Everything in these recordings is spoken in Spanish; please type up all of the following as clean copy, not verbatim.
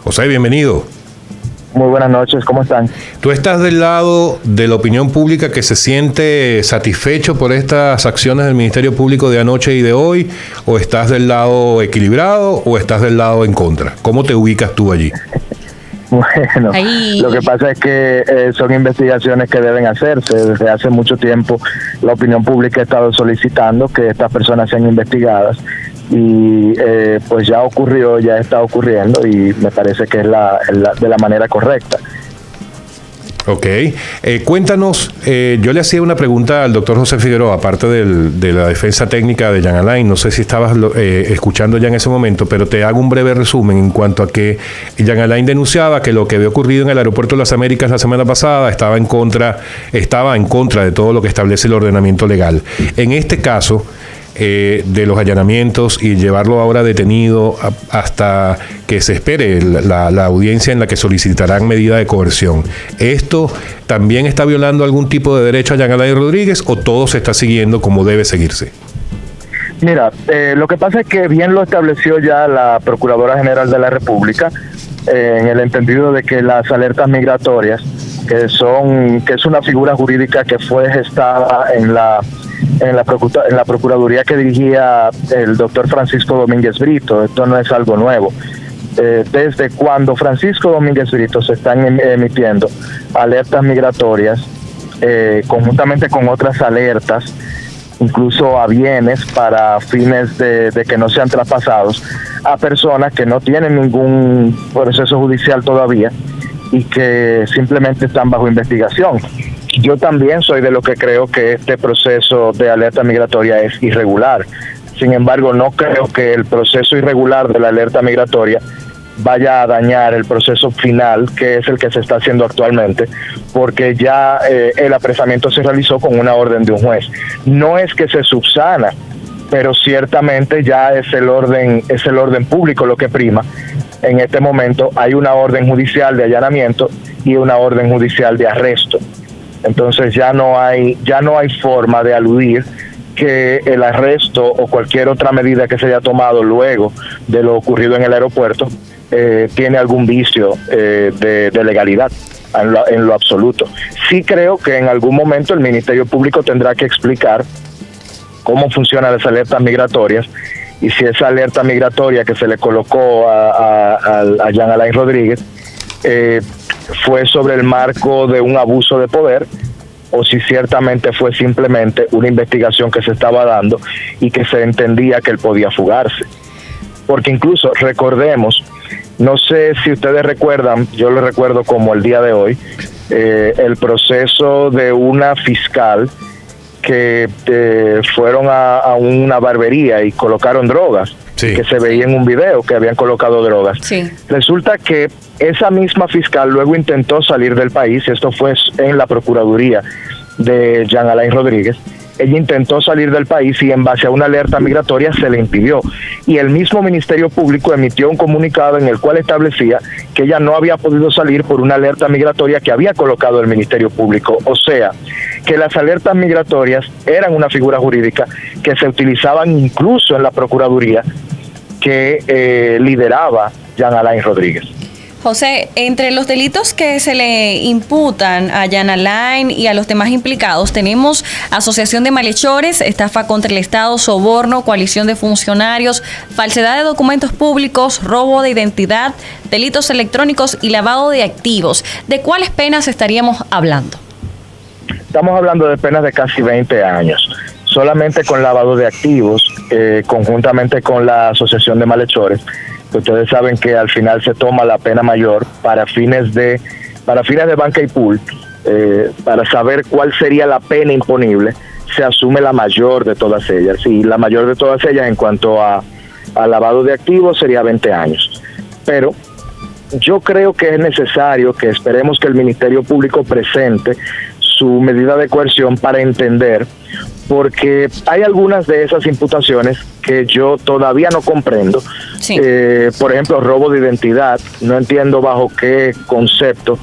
José, bienvenido. Muy buenas noches, ¿cómo están? ¿Tú estás del lado de la opinión pública que se siente satisfecho por estas acciones del Ministerio Público de anoche y de hoy? ¿O estás del lado equilibrado o estás del lado en contra? ¿Cómo te ubicas tú allí? Bueno, lo que pasa es que son investigaciones que deben hacerse. Desde hace mucho tiempo la opinión pública ha estado solicitando que estas personas sean investigadas y pues ya ocurrió, ya está ocurriendo y me parece que es de la manera correcta. Ok. Cuéntanos, yo le hacía una pregunta al doctor José Figueroa, aparte de la defensa técnica de Jean Alain, no sé si estabas escuchando ya en ese momento, pero te hago un breve resumen en cuanto a que Jean Alain denunciaba que lo que había ocurrido en el aeropuerto de las Américas la semana pasada estaba en contra de todo lo que establece el ordenamiento legal. En este caso, de los allanamientos y llevarlo ahora detenido hasta que se espere la audiencia en la que solicitarán medida de coerción. ¿Esto también está violando algún tipo de derecho a Jean Alain Rodríguez o todo se está siguiendo como debe seguirse? Mira, lo que pasa es que bien lo estableció ya la Procuradora General de la República, en el entendido de que las alertas migratorias, que es una figura jurídica que fue gestada en la Procuraduría que dirigía el doctor Francisco Domínguez Brito. Esto no es algo nuevo. Desde cuando Francisco Domínguez Brito se están emitiendo alertas migratorias, conjuntamente con otras alertas, incluso a bienes para fines de que no sean traspasados a personas que no tienen ningún proceso judicial todavía y que simplemente están bajo investigación. Yo también soy de lo que creo que este proceso de alerta migratoria es irregular. Sin embargo, no creo que el proceso irregular de la alerta migratoria vaya a dañar el proceso final, que es el que se está haciendo actualmente, porque ya el apresamiento se realizó con una orden de un juez. No es que se subsana, pero ciertamente ya es el orden público lo que prima. En este momento hay una orden judicial de allanamiento y una orden judicial de arresto. Entonces ya no hay forma de aludir que el arresto o cualquier otra medida que se haya tomado luego de lo ocurrido en el aeropuerto tiene algún vicio de legalidad en lo absoluto. Sí creo que en algún momento el Ministerio Público tendrá que explicar cómo funcionan las alertas migratorias y si esa alerta migratoria que se le colocó a Jean Alain Rodríguez fue sobre el marco de un abuso de poder o si ciertamente fue simplemente una investigación que se estaba dando y que se entendía que él podía fugarse. Porque incluso recordemos, no sé si ustedes recuerdan, yo lo recuerdo como el día de hoy, el proceso de una fiscal que fueron a una barbería y colocaron drogas. Sí. Que se veía en un video que habían colocado drogas. Sí. Resulta que esa misma fiscal luego intentó salir del país, esto fue en la Procuraduría de Jean Alain Rodríguez. Ella intentó salir del país y en base a una alerta migratoria se le impidió. Y el mismo Ministerio Público emitió un comunicado en el cual establecía que ella no había podido salir por una alerta migratoria que había colocado el Ministerio Público. O sea, que las alertas migratorias eran una figura jurídica que se utilizaban incluso en la Procuraduría que lideraba Jean Alain Rodríguez. José, entre los delitos que se le imputan a Jean Alain y a los demás implicados tenemos asociación de malhechores, estafa contra el Estado, soborno, coalición de funcionarios, falsedad de documentos públicos, robo de identidad, delitos electrónicos y lavado de activos. ¿De cuáles penas estaríamos hablando? Estamos hablando de penas de casi 20 años. Solamente con lavado de activos, conjuntamente con la asociación de malhechores. Ustedes saben que al final se toma la pena mayor para fines de banca y pool, para saber cuál sería la pena imponible, se asume la mayor de todas ellas. Y la mayor de todas ellas en cuanto a lavado de activos sería 20 años. Pero yo creo que es necesario que esperemos que el Ministerio Público presente su medida de coerción para entender, porque hay algunas de esas imputaciones que yo todavía no comprendo. Sí. Por ejemplo, robo de identidad. No entiendo bajo qué concepto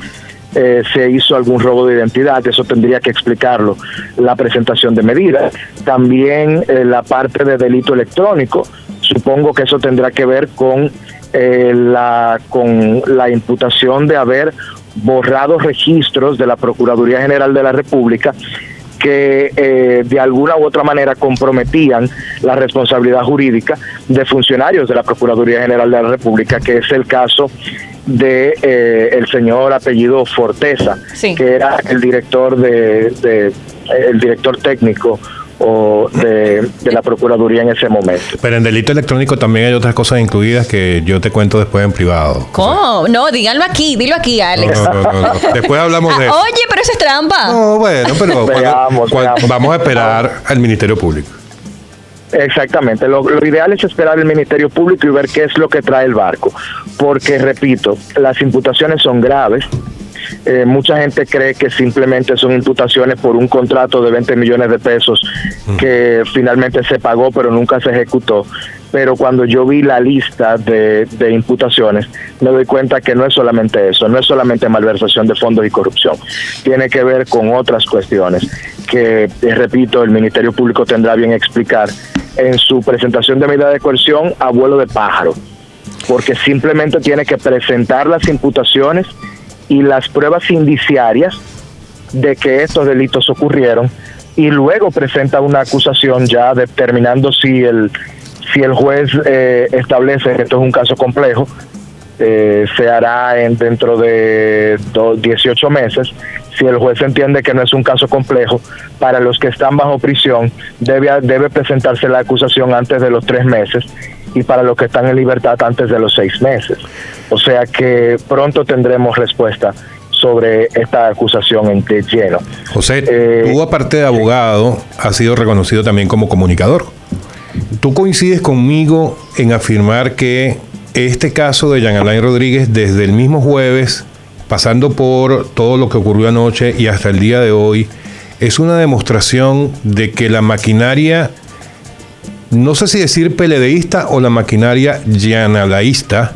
se hizo algún robo de identidad. Eso tendría que explicarlo la presentación de medidas. También la parte de delito electrónico. Supongo que eso tendrá que ver con con la imputación de haber borrado registros de la Procuraduría General de la República que de alguna u otra manera comprometían la responsabilidad jurídica de funcionarios de la Procuraduría General de la República, que es el caso de el señor apellido Forteza, sí, que era el director el director técnico de la Procuraduría en ese momento. Pero en delito electrónico también hay otras cosas incluidas que yo te cuento después en privado. ¿Cómo? O sea, no, dilo aquí, Alex. No. Después hablamos de eso. Oye, pero eso es trampa. No, bueno, pero veamos. Vamos a esperar al Ministerio Público. Exactamente, lo ideal es esperar el Ministerio Público y ver qué es lo que trae el barco, porque repito, las imputaciones son graves. Mucha gente cree que simplemente son imputaciones por un contrato de 20 millones de pesos que finalmente se pagó pero nunca se ejecutó. Pero cuando yo vi la lista de imputaciones, me doy cuenta que no es solamente eso, no es solamente malversación de fondos y corrupción. Tiene que ver con otras cuestiones que, repito, el Ministerio Público tendrá bien explicar en su presentación de medida de coerción a vuelo de pájaro, porque simplemente tiene que presentar las imputaciones y las pruebas indiciarias de que estos delitos ocurrieron, y luego presenta una acusación ya determinando si el juez establece que esto es un caso complejo. Se hará dentro de 18 meses. Si el juez entiende que no es un caso complejo, para los que están bajo prisión debe presentarse la acusación antes de los 3 meses, y para los que están en libertad antes de los 6 meses. O sea que pronto tendremos respuesta sobre esta acusación en lleno. José, tú aparte de abogado, has sido reconocido también como comunicador. ¿Tú coincides conmigo en afirmar que este caso de Jean Alain Rodríguez, desde el mismo jueves, pasando por todo lo que ocurrió anoche y hasta el día de hoy, es una demostración de que la maquinaria, no sé si decir peledeísta o la maquinaria yanalaísta,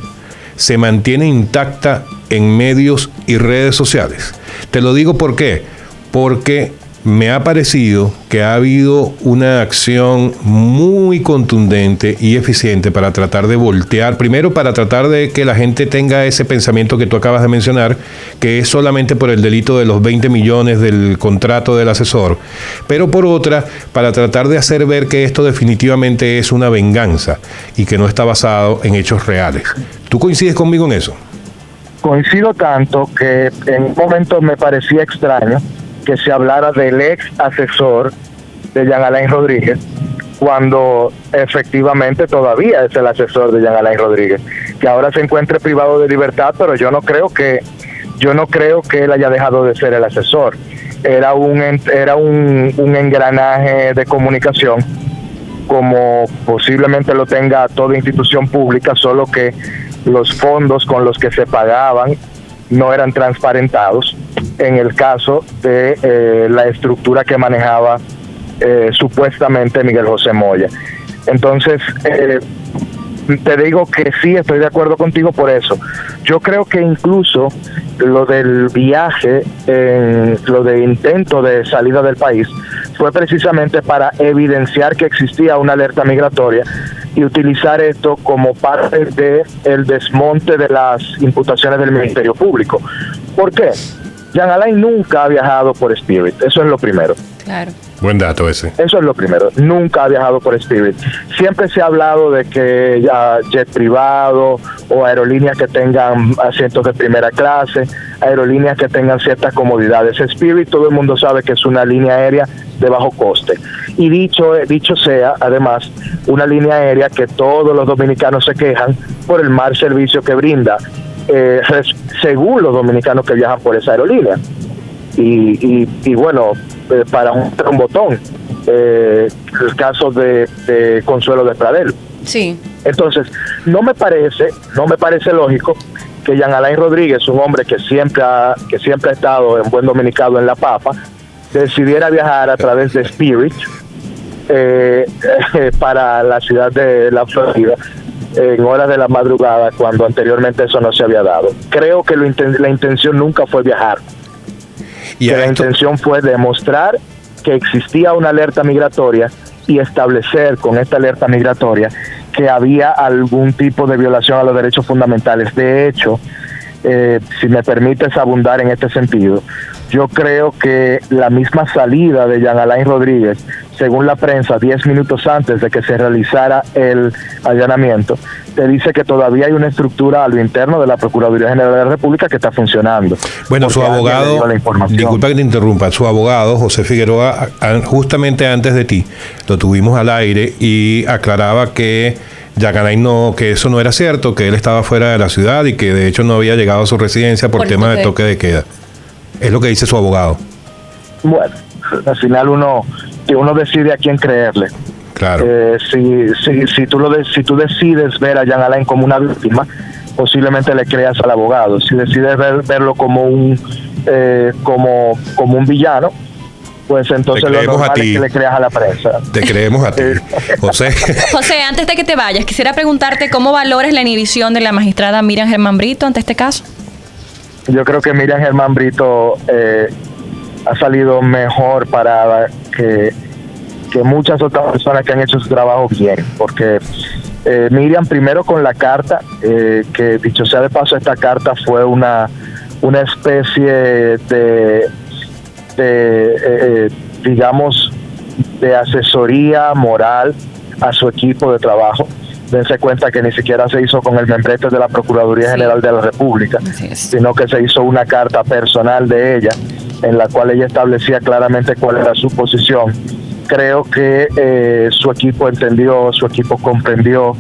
se mantiene intacta en medios y redes sociales? Te lo digo ¿por qué? Porque me ha parecido que ha habido una acción muy contundente y eficiente para tratar de voltear, primero para tratar de que la gente tenga ese pensamiento que tú acabas de mencionar, que es solamente por el delito de los 20 millones del contrato del asesor, pero por otra, para tratar de hacer ver que esto definitivamente es una venganza y que no está basado en hechos reales. ¿Tú coincides conmigo en eso? Coincido tanto que en un momento me parecía extraño que se hablara del ex asesor de Jean Alain Rodríguez, cuando efectivamente todavía es el asesor de Jean Alain Rodríguez, que ahora se encuentre privado de libertad, pero yo no creo que él haya dejado de ser el asesor. Era un engranaje de comunicación, como posiblemente lo tenga toda institución pública, solo que los fondos con los que se pagaban no eran transparentados en el caso de la estructura que manejaba supuestamente Miguel José Moya. Entonces, te digo que sí, estoy de acuerdo contigo por eso. Yo creo que incluso lo del viaje, lo de intento de salida del país, fue precisamente para evidenciar que existía una alerta migratoria y utilizar esto como parte del desmonte de las imputaciones del Ministerio Público. ¿Por qué? Jean Alain nunca ha viajado por Spirit, eso es lo primero. Claro. Buen dato ese. Eso es lo primero, nunca ha viajado por Spirit. Siempre se ha hablado de que ya jet privado o aerolíneas que tengan asientos de primera clase, aerolíneas que tengan ciertas comodidades. Spirit, todo el mundo sabe que es una línea aérea de bajo coste. Y dicho sea, además, una línea aérea que todos los dominicanos se quejan por el mal servicio que brinda, según los dominicanos que viajan por esa aerolínea. Y bueno, para un botón, el caso de Consuelo de Pradel. Sí. Entonces, no me parece lógico que Jean Alain Rodríguez, un hombre que siempre ha estado en buen dominicano en la papa, decidiera viajar a través de Spirit para la ciudad de la Florida en horas de la madrugada, cuando anteriormente eso no se había dado. Creo que la intención nunca fue viajar. Que la intención fue demostrar que existía una alerta migratoria y establecer con esta alerta migratoria que había algún tipo de violación a los derechos fundamentales. De hecho, si me permites abundar en este sentido, yo creo que la misma salida de Jean Alain Rodríguez, según la prensa, 10 minutos antes de que se realizara el allanamiento, te dice que todavía hay una estructura a lo interno de la Procuraduría General de la República que está funcionando. Bueno, su abogado, disculpa que te interrumpa, su abogado, José Figueroa, justamente antes de ti, lo tuvimos al aire y aclaraba que Jean Alain que eso no era cierto, que él estaba fuera de la ciudad y que de hecho no había llegado a su residencia por tema de toque de queda. Es lo que dice su abogado. Bueno, al final uno decide a quiin creerle. Claro. Si tú decides ver a Jean Alain como una víctima, posiblemente le creas al abogado. Si decides verlo como un villano, pues entonces lo normal es que le creas a la prensa. Te creemos a ti. José. José, antes de que te vayas, quisiera preguntarte cómo valoras la inhibición de la magistrada Miriam Germán Brito ante este caso. Yo creo que Miriam Germán Brito ha salido mejor para que muchas otras personas que han hecho su trabajo bien, porque Miriam, primero con la carta, que dicho sea de paso, esta carta fue una especie digamos, de asesoría moral a su equipo de trabajo. Dense cuenta que ni siquiera se hizo con el membrete de la Procuraduría General de la República, sino que se hizo una carta personal de ella, en la cual ella establecía claramente cuál era su posición. Creo que su equipo entendió, su equipo comprendió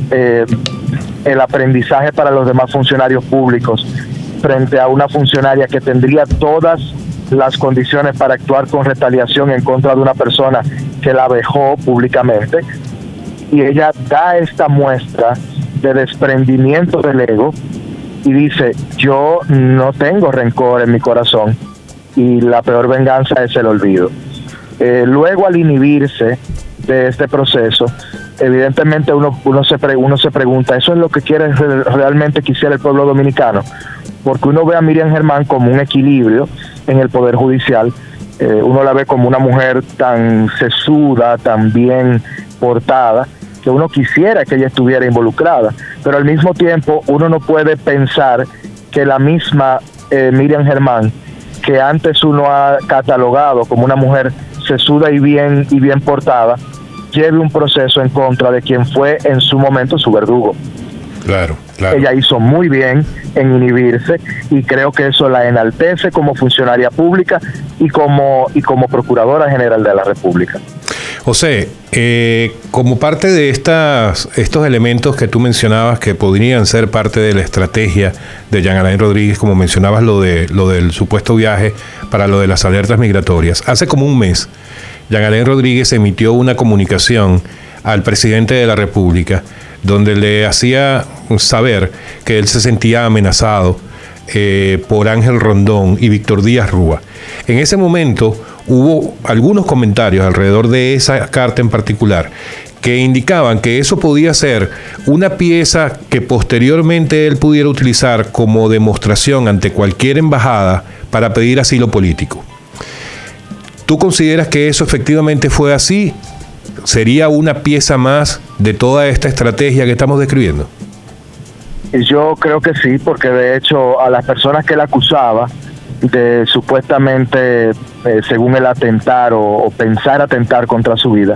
el aprendizaje para los demás funcionarios públicos frente a una funcionaria que tendría todas las condiciones para actuar con retaliación en contra de una persona que la vejó públicamente, y ella da esta muestra de desprendimiento del ego y dice: yo no tengo rencor en mi corazón y la peor venganza es el olvido. Luego, al inhibirse de este proceso, evidentemente uno se pregunta, ¿eso es lo que realmente quisiera el pueblo dominicano? Porque uno ve a Miriam Germán como un equilibrio en el Poder Judicial, uno la ve como una mujer tan sesuda, tan bien portada, que uno quisiera que ella estuviera involucrada, pero al mismo tiempo uno no puede pensar que la misma Miriam Germán, que antes uno ha catalogado como una mujer sesuda y bien portada, lleve un proceso en contra de quien fue en su momento su verdugo. Claro. Ella hizo muy bien en inhibirse y creo que eso la enaltece como funcionaria pública y como Procuradora General de la República. José, como parte de estos elementos que tú mencionabas que podrían ser parte de la estrategia de Jean Alain Rodríguez, como mencionabas lo del supuesto viaje para lo de las alertas migratorias, hace como un mes Jean Alain Rodríguez emitió una comunicación al presidente de la República donde le hacía saber que él se sentía amenazado por Ángel Rondón y Víctor Díaz Rúa. En ese momento hubo algunos comentarios alrededor de esa carta en particular que indicaban que eso podía ser una pieza que posteriormente él pudiera utilizar como demostración ante cualquier embajada para pedir asilo político. ¿Tú consideras que eso efectivamente fue así? ¿Sería una pieza más de toda esta estrategia que estamos describiendo? Yo creo que sí, porque de hecho a las personas que él acusaba de supuestamente, según él, atentar o pensar atentar contra su vida,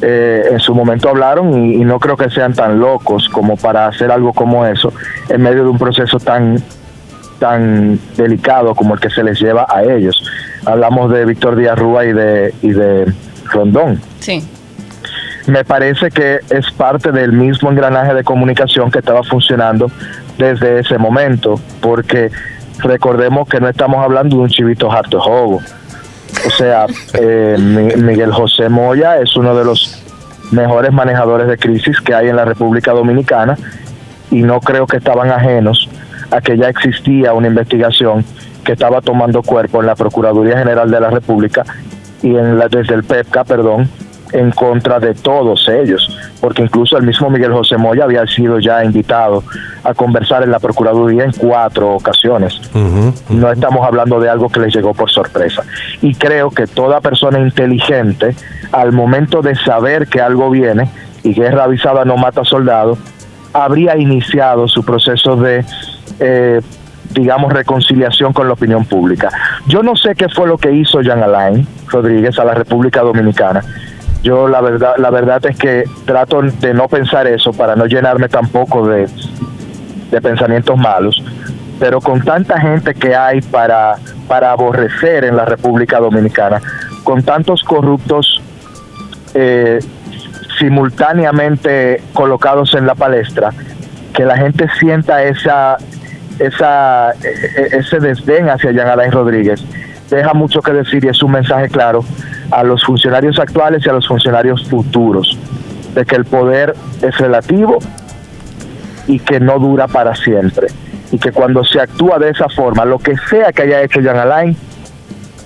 en su momento hablaron y no creo que sean tan locos como para hacer algo como eso en medio de un proceso tan delicado como el que se les lleva a ellos. Hablamos de Víctor Díaz Rúa y de Rondón. Sí. Me parece que es parte del mismo engranaje de comunicación que estaba funcionando desde ese momento, porque recordemos que no estamos hablando de un chivito harto de juego. O sea, Miguel José Moya es uno de los mejores manejadores de crisis que hay en la República Dominicana y no creo que estaban ajenos a que ya existía una investigación que estaba tomando cuerpo en la Procuraduría General de la República y desde el PEPCA, en contra de todos ellos, porque incluso el mismo Miguel José Moya había sido ya invitado a conversar en la Procuraduría en 4 ocasiones. No estamos hablando de algo que les llegó por sorpresa. Y creo que toda persona inteligente, al momento de saber que algo viene, y guerra avisada no mata soldados, habría iniciado su proceso de, digamos, reconciliación con la opinión pública. Yo no sé qué fue lo que hizo Jean Alain Rodríguez a la República Dominicana. Yo la verdad es que trato de no pensar eso para no llenarme tampoco de pensamientos malos, pero con tanta gente que hay para aborrecer en la República Dominicana, con tantos corruptos simultáneamente colocados en la palestra, que la gente sienta ese desdén hacia Jean Alain Rodríguez, deja mucho que decir, y es un mensaje claro a los funcionarios actuales y a los funcionarios futuros, de que el poder es relativo y que no dura para siempre, y que cuando se actúa de esa forma, lo que sea que haya hecho Jean Alain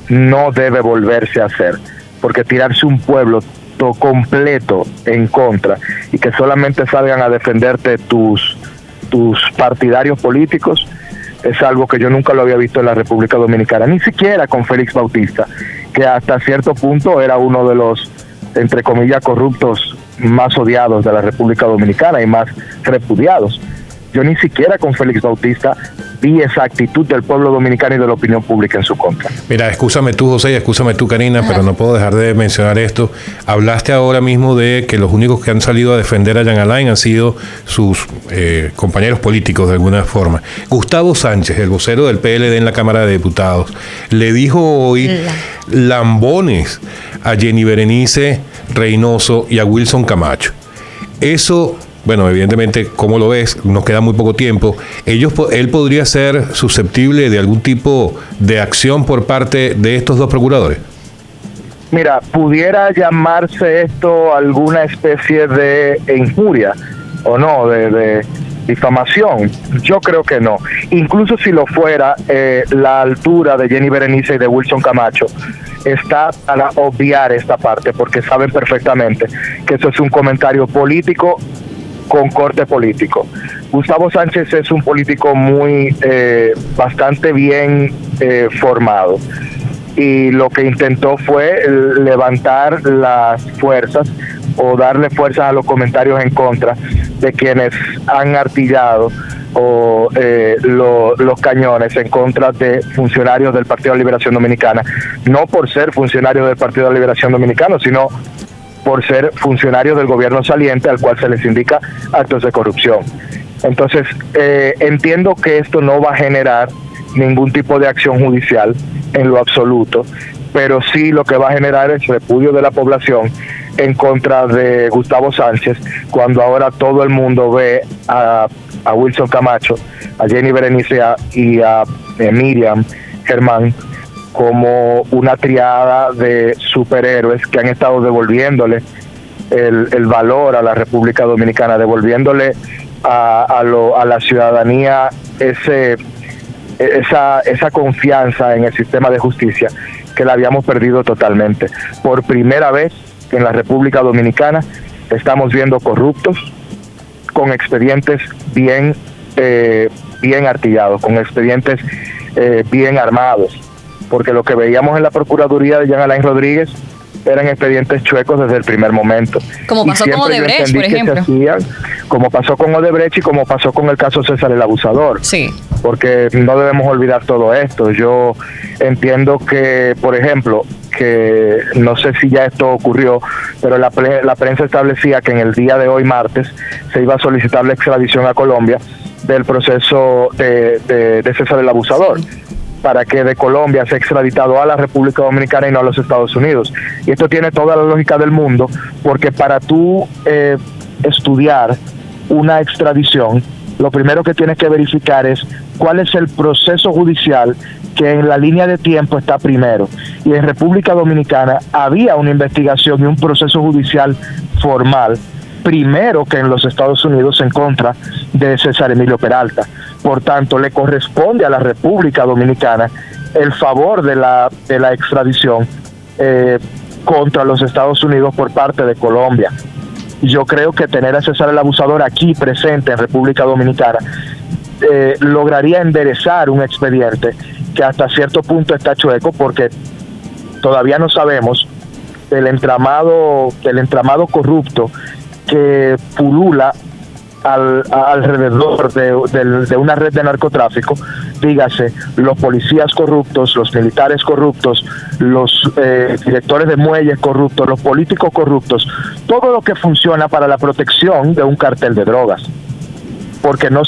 no debe volverse a hacer, porque tirarse un pueblo completo en contra y que solamente salgan a defenderte tus partidarios políticos es algo que yo nunca lo había visto en la República Dominicana, ni siquiera con Félix Bautista, que hasta cierto punto era uno de los, entre comillas, corruptos más odiados de la República Dominicana y más repudiados. Yo ni siquiera con Félix Bautista vi esa actitud del pueblo dominicano y de la opinión pública en su contra. Mira, excúsame tú, José, y excúsame tú, Karina, pero no puedo dejar de mencionar esto. Hablaste ahora mismo de que los únicos que han salido a defender a Jean Alain han sido sus compañeros políticos de alguna forma. Gustavo Sánchez, el vocero del PLD en la Cámara de Diputados, le dijo hoy lambones a Jenny Berenice Reynoso y a Wilson Camacho. Eso... Bueno, evidentemente, ¿cómo lo ves? Nos queda muy poco tiempo. ¿Él podría ser susceptible de algún tipo de acción por parte de estos dos procuradores? Mira, pudiera llamarse esto alguna especie de injuria, o no, de difamación. Yo creo que no. Incluso si lo fuera, la altura de Jenny Berenice y de Wilson Camacho está para obviar esta parte, porque saben perfectamente que eso es un comentario político con corte político. Gustavo Sánchez es un político bastante bien formado, y lo que intentó fue levantar las fuerzas o darle fuerza a los comentarios en contra de quienes han artillado los cañones en contra de funcionarios del Partido de la Liberación Dominicana, no por ser funcionarios del Partido de la Liberación Dominicana, sino por ser funcionarios del gobierno saliente al cual se les indica actos de corrupción. Entonces, entiendo que esto no va a generar ningún tipo de acción judicial en lo absoluto, pero sí lo que va a generar es repudio de la población en contra de Gustavo Sánchez, cuando ahora todo el mundo ve a Wilson Camacho, a Jenny Berenice y a Miriam Germán como una triada de superhéroes que han estado devolviéndole el valor a la República Dominicana, devolviéndole a la ciudadanía esa confianza en el sistema de justicia que la habíamos perdido totalmente. Por primera vez en la República Dominicana estamos viendo corruptos con expedientes bien artillados, con expedientes bien armados, porque lo que veíamos en la Procuraduría de Jean Alain Rodríguez eran expedientes chuecos desde el primer momento. Como pasó con Odebrecht, por ejemplo. Como pasó con Odebrecht y como pasó con el caso César el Abusador. Sí. Porque no debemos olvidar todo esto. Yo entiendo que, por ejemplo, que no sé si ya esto ocurrió, pero la prensa establecía que en el día de hoy, martes, se iba a solicitar la extradición a Colombia del proceso de César el Abusador, para que de Colombia sea extraditado a la República Dominicana y no a los Estados Unidos. Y esto tiene toda la lógica del mundo, porque para tú estudiar una extradición, lo primero que tienes que verificar es cuál es el proceso judicial que en la línea de tiempo está primero. Y en República Dominicana había una investigación y un proceso judicial formal primero que en los Estados Unidos en contra de César Emilio Peralta. Por tanto, le corresponde a la República Dominicana el favor de la extradición contra los Estados Unidos por parte de Colombia. Yo creo que tener a César el Abusador aquí presente en República Dominicana lograría enderezar un expediente que hasta cierto punto está chueco, porque todavía no sabemos del entramado corrupto que pulula alrededor de una red de narcotráfico, dígase los policías corruptos, los militares corruptos, los directores de muelles corruptos, los políticos corruptos, todo lo que funciona para la protección de un cartel de drogas. Porque no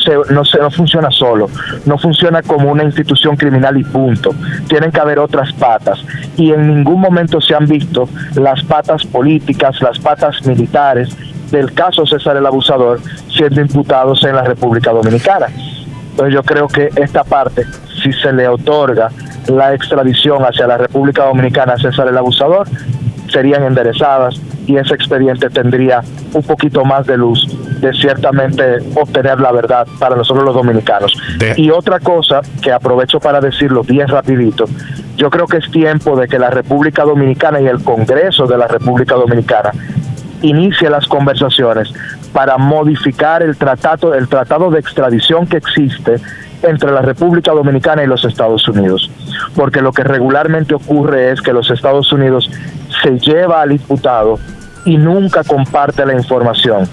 funciona solo, no funciona como una institución criminal y punto. Tienen que haber otras patas, y en ningún momento se han visto las patas políticas, las patas militares del caso César el Abusador siendo imputados en la República Dominicana. Entonces yo creo que esta parte, si se le otorga la extradición hacia la República Dominicana a César el Abusador, serían enderezadas y ese expediente tendría un poquito más de luz de ciertamente obtener la verdad para nosotros los dominicanos. Y otra cosa que aprovecho para decirlo bien rapidito, yo creo que es tiempo de que la República Dominicana y el Congreso de la República Dominicana inicie las conversaciones para modificar el tratado de extradición que existe entre la República Dominicana y los Estados Unidos, porque lo que regularmente ocurre es que los Estados Unidos se lleva al imputado y nunca comparte la información,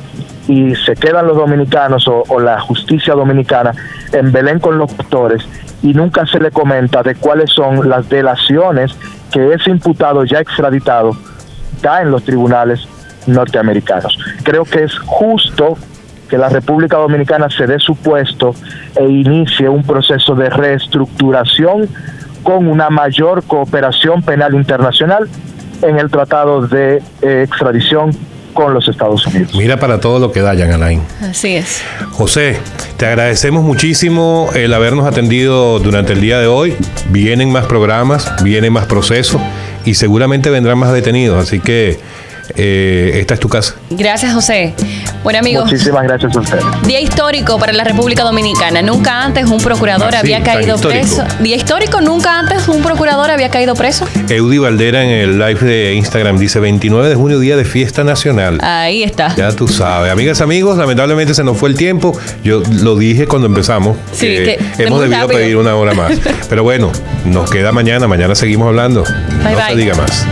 y se quedan los dominicanos o la justicia dominicana en Belén con los doctores, y nunca se le comenta de cuáles son las delaciones que ese imputado ya extraditado da en los tribunales norteamericanos. Creo que es justo que la República Dominicana se dé su puesto e inicie un proceso de reestructuración con una mayor cooperación penal internacional en el tratado de extradición con los Estados Unidos. Mira para todo lo que da, Jean Alain. Así es. José, te agradecemos muchísimo el habernos atendido durante el día de hoy. Vienen más programas, vienen más procesos y seguramente vendrán más detenidos, así que esta es tu casa. Gracias, José. Bueno, amigos, muchísimas gracias a ustedes. Día histórico para la República Dominicana. Nunca antes un procurador había caído preso. Día histórico, nunca antes un procurador había caído preso. Eudi Valdera en el live de Instagram dice 29 de junio, día de fiesta nacional. Ahí está. Ya tú sabes. Amigas, amigos, lamentablemente se nos fue el tiempo. Yo lo dije cuando empezamos. Sí, que hemos debido rápido pedir una hora más. Pero bueno, nos queda mañana. Mañana seguimos hablando. Bye, no bye. se diga más.